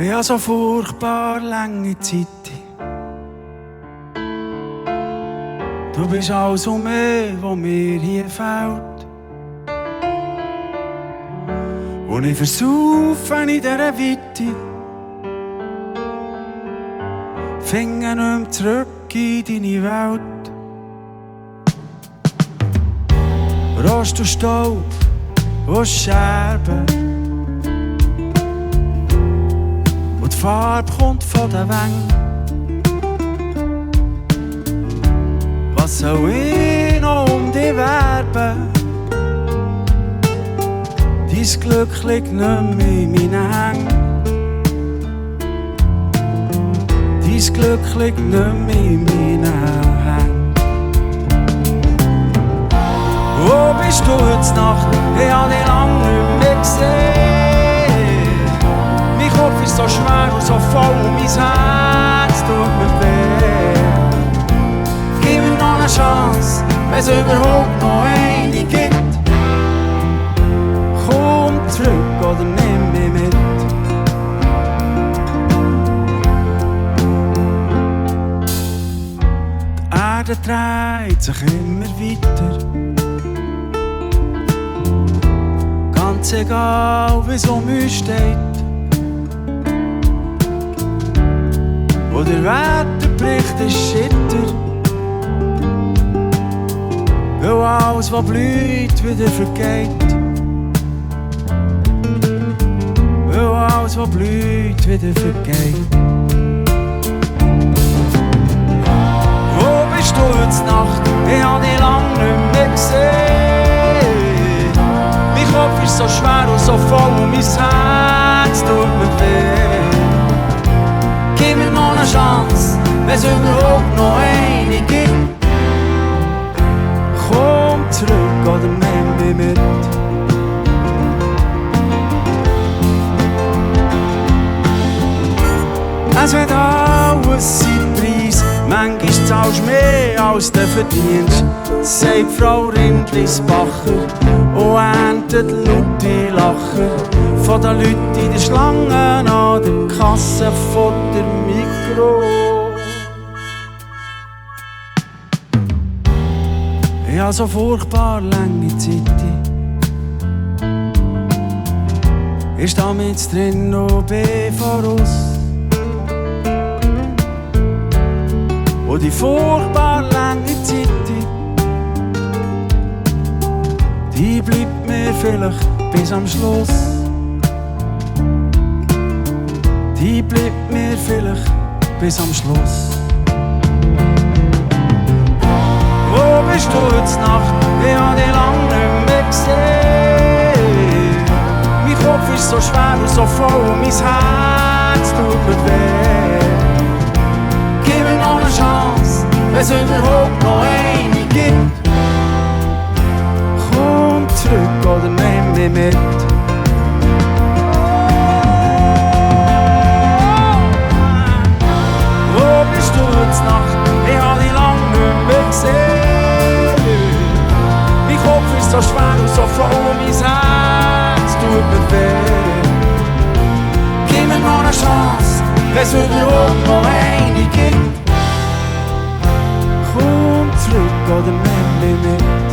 Ich habe so furchtbar lange Zeit. Du bist alles um mich, was mir hier fehlt. Und ich versaufe in dieser Weite. Finde nicht mehr zurück in deine Welt. Rost und Staub und Scherben. Und die Farbe kommt von den Wangen. Was soll ich noch um dich werben? Dein Glück liegt nicht mehr in meinen Hängen. Dein Glück liegt nicht mehr in meinen Hängen. Wo bist du heute Nacht? Ich habe dich lange nicht mehr gesehen. Mein Kopf ist so schwer und so voll und mein Herz tut mir weh. Gib mir noch eine Chance, wenn es überhaupt noch eine gibt. Komm zurück oder nimm mich mit. Die Erde dreht sich immer weiter. Ganz egal, wie es um uns steht. Wo der Wetterbericht ist Schitter. Weil alles, was blüht, wieder vergeht. Weil alles, was blüht, wieder vergeht. Wo bist du heute Nacht? Ich habe dich lange nicht mehr gesehen. Mein Kopf ist so schwer und so voll und mein Herz tut mir weh. Gib mir noch eine Chance, wenn es überhaupt noch eine gibt. Komm zurück oder nimm mich mit. Es wird alles seinen Preis, manchmal zahlst du mehr als du verdienst, sagt Frau Rindlisbacher und erntet laute Lacher von den Leuten in der Schlange an der Kasse von der Mikro. Ich habe so furchtbar lange Zeit. Ich stehe mit drin und bin voraus. Und die furchtbar lange Zeit, die bleibt mir vielleicht bis am Schluss. Die bleibt mir vielleicht bis am Schluss. Wo bist du heute Nacht? Ich habe dich lange nicht mehr gesehen. Mein Kopf ist so schwer und so voll und mein Herz tut mir weh. Gib mir noch eine Chance, wenn es überhaupt noch eine gibt. Komm zurück oder nimm mich mit. Wo bist du heute Nacht? Ich habe dich lange nicht mehr gesehen. Mein Kopf ist so schwer und so voll und mein Herz tut mir weh. Gib mir noch eine Chance, wenn es überhaupt noch eine gibt. Komm zurück oder nimm mich mit.